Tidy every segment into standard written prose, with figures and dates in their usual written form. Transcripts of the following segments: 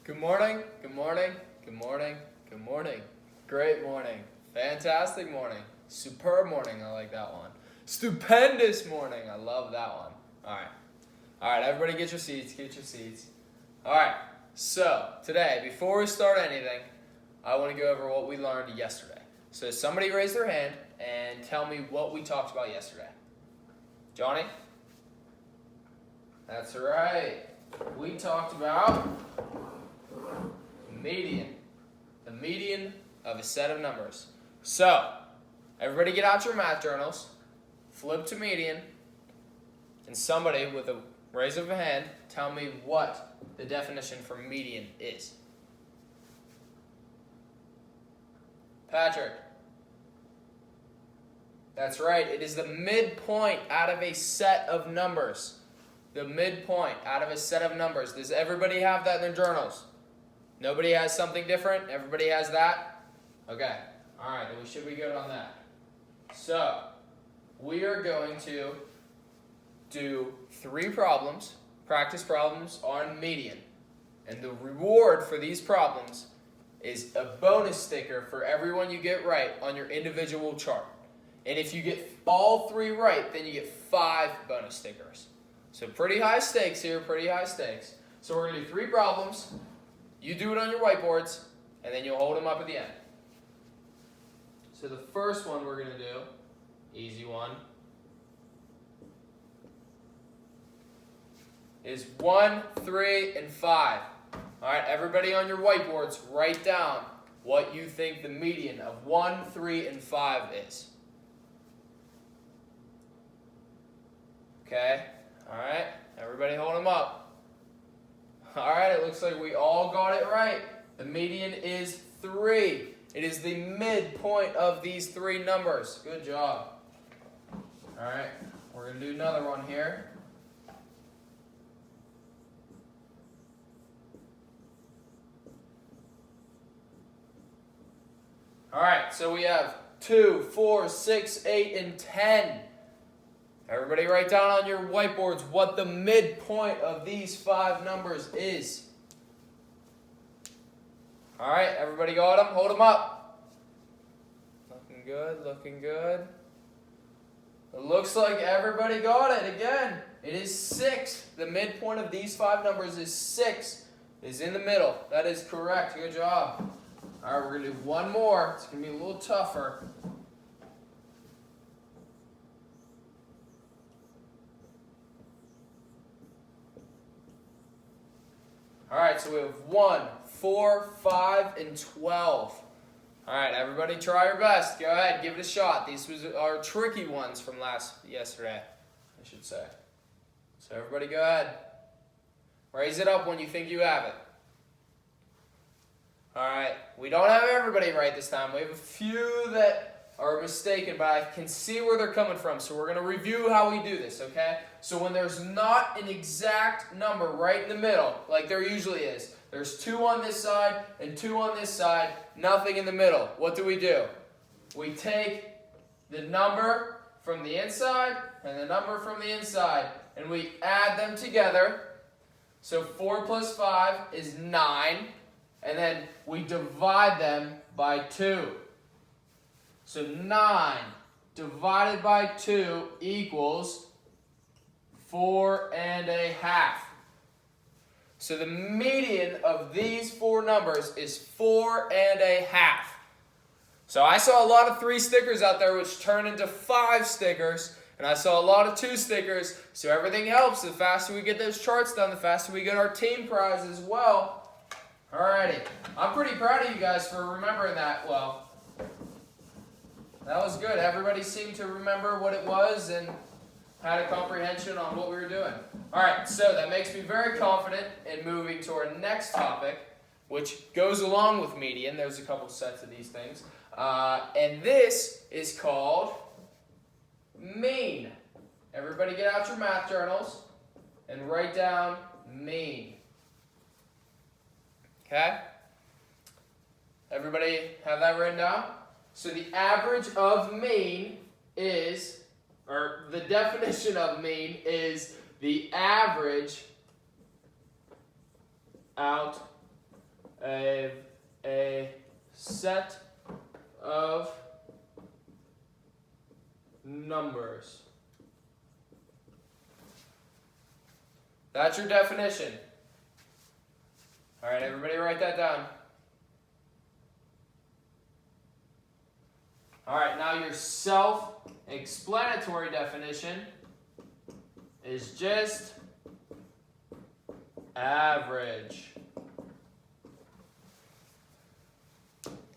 Good morning, good morning, good morning, good morning. Great morning, fantastic morning, superb morning, I like that one. Stupendous morning, I love that one. All right, everybody get your seats, All right, so today, before we start anything, I want to go over what we learned yesterday. So somebody raise their hand and tell me what we talked about yesterday. Johnny? That's right. We talked about median. The median of a set of numbers. So, everybody get out your math journals, flip to median, and somebody with a raise of a hand tell me what the definition for median is. Patrick. That's right. It is the midpoint out of a set of numbers. The midpoint out of a set of numbers. Does everybody have that in their journals? Nobody has something different? Everybody has that? Okay. All right. Then we should be good on that. So, we are going to do 3 problems, practice problems on median. And the reward for these problems is a bonus sticker for everyone you get right on your individual chart. And if you get all 3 right, then you get 5 bonus stickers. So pretty high stakes here, pretty high stakes. So we're going to do 3 problems. You do it on your whiteboards, and then you'll hold them up at the end. So the first one we're going to do, easy one, is 1, 3, and 5. All right, everybody on your whiteboards, write down what you think the median of 1, 3, and 5 is. Okay, all right, everybody hold them up. All right, it looks like we all got it right. The median is 3. It is the midpoint of these 3 numbers. Good job. All right, we're going to do another one here. All right, so we have 2, 4, 6, 8, and 10. Everybody write down on your whiteboards what the midpoint of these 5 numbers is. All right, everybody got them? Hold them up. Looking good, looking good. It looks like everybody got it again. It is 6. The midpoint of these 5 numbers is 6. Is in the middle. That is correct. Good job. All right, we're going to do one more. It's going to be a little tougher. All right, so we have 1, 4, 5, and 12. All right, everybody try your best. Go ahead, give it a shot. These are tricky ones from yesterday, I should say. So everybody go ahead. Raise it up when you think you have it. All right, we don't have everybody right this time. We have a few that are mistaken, but I can see where they're coming from. So we're going to review how we do this, okay? So when there's not an exact number right in the middle, like there usually is, there's 2 on this side and 2 on this side, nothing in the middle. What do? We take the number from the inside and the number from the inside, and we add them together. So 4 plus 5 is 9, and then we divide them by 2. So 9 divided by 2 equals 4.5. So the median of these 4 numbers is 4.5. So I saw a lot of 3 stickers out there which turn into 5 stickers, and I saw a lot of 2 stickers, so everything helps. The faster we get those charts done, the faster we get our team prize as well. Alrighty, I'm pretty proud of you guys for remembering that well. That was good. Everybody seemed to remember what it was and had a comprehension on what we were doing. All right, so that makes me very confident in moving to our next topic, which goes along with median. There's a couple sets of these things. And this is called mean. Everybody get out your math journals and write down mean. Okay? Everybody have that written down? So the average of mean is, or the definition of mean is the average out a set of numbers. That's your definition. All right, everybody write that down. All right, now your self-explanatory definition is just average.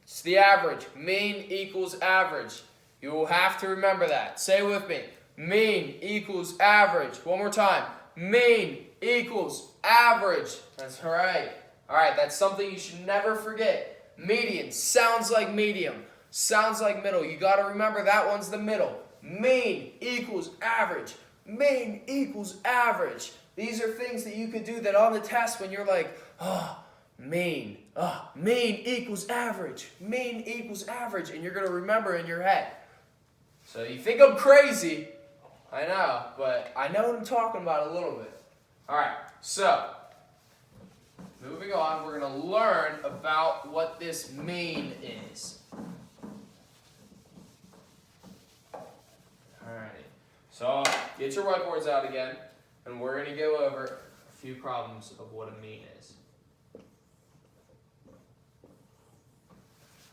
It's the average. Mean equals average. You will have to remember that. Say it with me. Mean equals average. One more time. Mean equals average. That's right. All right, that's something you should never forget. Median sounds like medium. Sounds like middle. You got to remember that one's the middle. Mean equals average. Mean equals average. These are things that you could do that on the test when you're like, mean equals average. Mean equals average. And you're going to remember in your head. So you think I'm crazy. I know, but I know what I'm talking about a little bit. All right, so moving on, we're going to learn about what this mean is. All right, so get your whiteboards out again, and we're going to go over a few problems of what a mean is.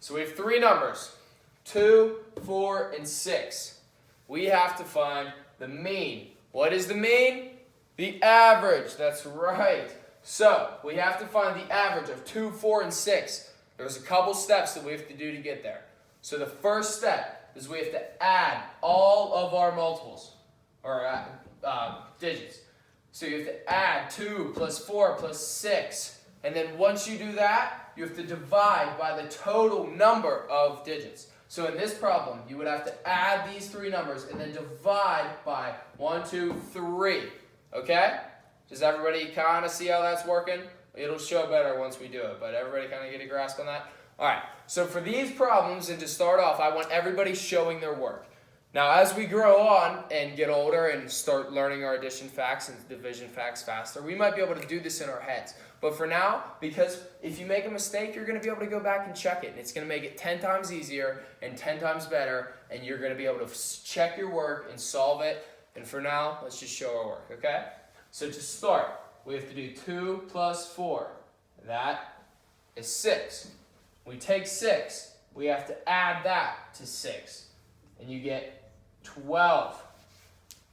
So we have three numbers, 2, 4, and 6. We have to find the mean. What is the mean? The average. That's right. So we have to find the average of 2, 4, and 6. There's a couple steps that we have to do to get there. So the first step is we have to add all of our multiples, or digits. So you have to add 2 plus 4 plus 6. And then once you do that, you have to divide by the total number of digits. So in this problem, you would have to add these three numbers and then divide by 1, 2, 3. Okay? Does everybody kind of see how that's working? It'll show better once we do it, but everybody kind of get a grasp on that? All right, so for these problems, and to start off, I want everybody showing their work. Now, as we grow on and get older and start learning our addition facts and division facts faster, we might be able to do this in our heads. But for now, because if you make a mistake, you're going to be able to go back and check it. And it's going to make it 10 times easier and 10 times better. And you're going to be able to check your work and solve it. And for now, let's just show our work, okay? So to start, we have to do 2 plus 4. That is 6. We take 6. We have to add that to 6. And you get 12.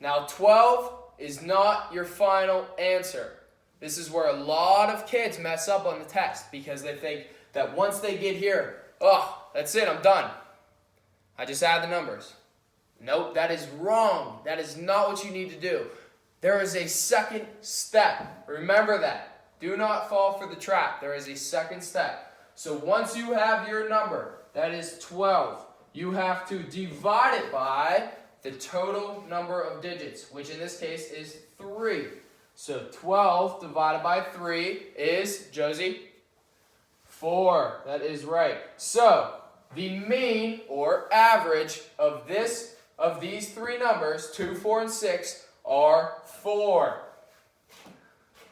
Now 12 is not your final answer. This is where a lot of kids mess up on the test because they think that once they get here, that's it, I'm done. I just add the numbers. Nope, that is wrong. That is not what you need to do. There is a second step. Remember that. Do not fall for the trap. There is a second step. So once you have your number, that is 12, you have to divide it by the total number of digits, which in this case is 3. So 12 divided by 3 is, Josie, 4. That is right. So the mean or average of these three numbers, 2, 4, and 6, are 4.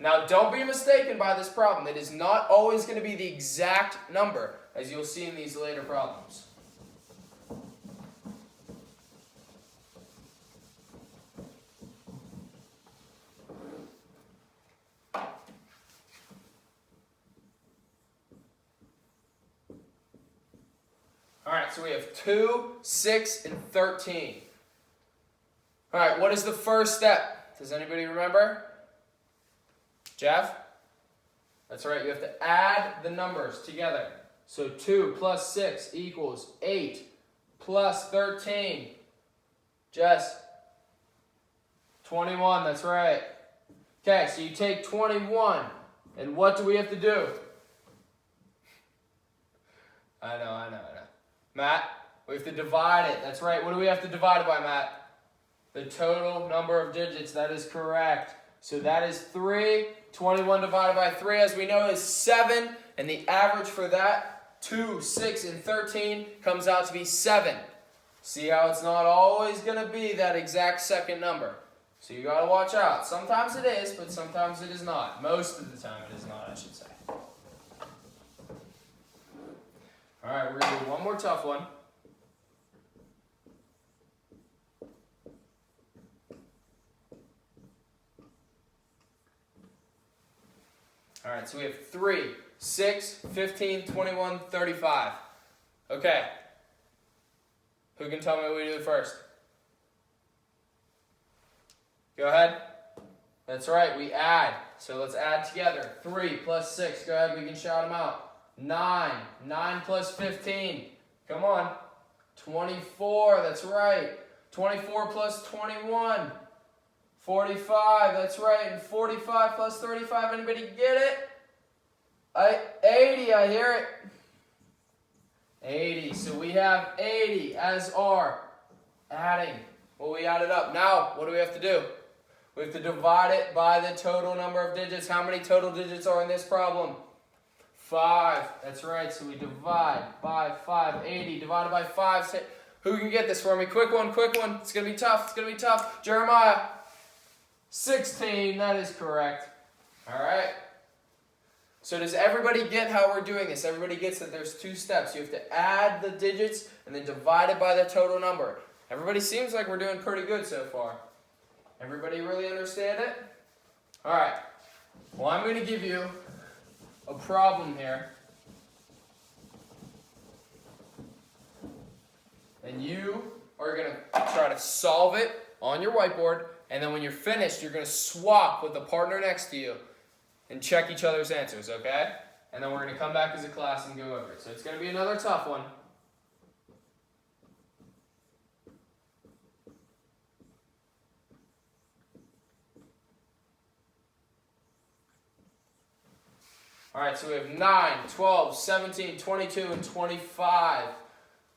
Now don't be mistaken by this problem. It is not always going to be the exact number, as you'll see in these later problems. All right, so we have 2, 6, and 13. All right, what is the first step? Does anybody remember? Jeff? That's right, you have to add the numbers together. So 2 plus 6 equals 8 plus 13. Jess? 21, that's right. Okay, so you take 21, and what do we have to do? I know. Matt, we have to divide it. That's right. What do we have to divide it by, Matt? The total number of digits. That is correct. So that is 3. 21 divided by 3, as we know, is 7. And the average for that, 2, 6, and 13, comes out to be 7. See how it's not always going to be that exact second number. So you got to watch out. Sometimes it is, but sometimes it is not. Most of the time it is not, I should say. All right, we're going to do one more tough one. All right, so we have 3, 6, 15, 21, 35. Okay. Who can tell me what we do first? Go ahead. That's right, we add. So let's add together. 3 plus 6. Go ahead, we can shout them out. 9. 9 plus 15. Come on. 24, that's right. 24 plus 21. 45, that's right. And 45 plus 35, anybody get it? 80, I hear it. 80, so we have 80 as our adding. Well, we added up. Now, what do we have to do? We have to divide it by the total number of digits. How many total digits are in this problem? 5, that's right. So we divide by 5, 80, divided by 5. Who can get this for me? Quick one, quick one. It's going to be tough, it's going to be tough. Jeremiah. 16, that is correct. All right. So does everybody get how we're doing this? Everybody gets that there's 2 steps. You have to add the digits and then divide it by the total number. Everybody seems like we're doing pretty good so far. Everybody really understand it? All right. Well, I'm going to give you a problem here. And you are going to try to solve it on your whiteboard. And then when you're finished, you're going to swap with the partner next to you and check each other's answers, okay? And then we're going to come back as a class and go over it. So it's going to be another tough one. All right, so we have 9, 12, 17, 22, and 25.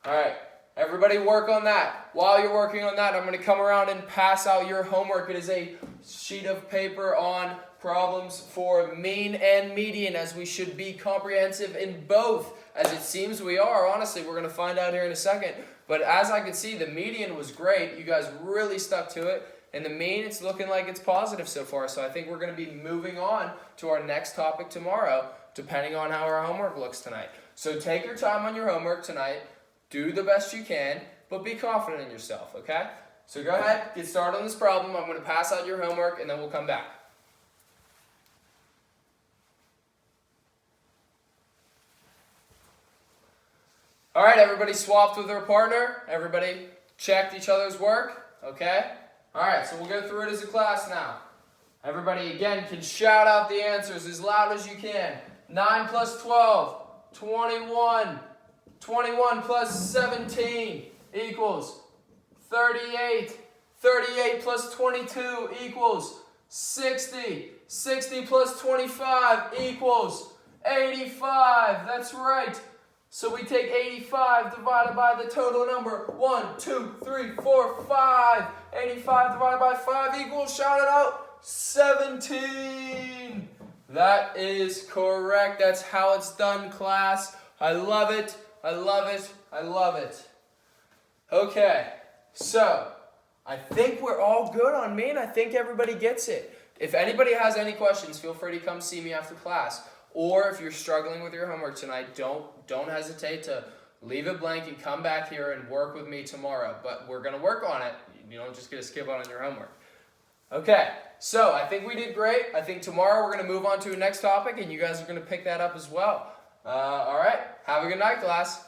All right. Everybody work on that. While you're working on that, I'm going to come around and pass out your homework. It is a sheet of paper on problems for mean and median, as we should be comprehensive in both, as it seems we are. Honestly, we're going to find out here in a second. But as I can see, the median was great. You guys really stuck to it. And the mean, it's looking like it's positive so far. So I think we're going to be moving on to our next topic tomorrow, depending on how our homework looks tonight. So take your time on your homework tonight. Do the best you can, but be confident in yourself, okay? So go ahead, get started on this problem. I'm going to pass out your homework, and then we'll come back. All right, everybody swapped with their partner. Everybody checked each other's work, okay? All right, so we'll go through it as a class now. Everybody, again, can shout out the answers as loud as you can. 9 plus 12, 21. 21 plus 17 equals 38. 38 plus 22 equals 60. 60 plus 25 equals 85. That's right. So we take 85 divided by the total number. 1, 2, 3, 4, 5. 85 divided by 5 equals, shout it out, 17. That is correct. That's how it's done, class. I love it. I love it. I love it. Okay, so I think we're all good on mean. I think everybody gets it. If anybody has any questions, feel free to come see me after class. Or if you're struggling with your homework tonight, don't hesitate to leave it blank and come back here and work with me tomorrow. But we're going to work on it. You don't just get to skip out on your homework. Okay, so I think we did great. I think tomorrow we're going to move on to a next topic, and you guys are going to pick that up as well. All right, have a good night, class.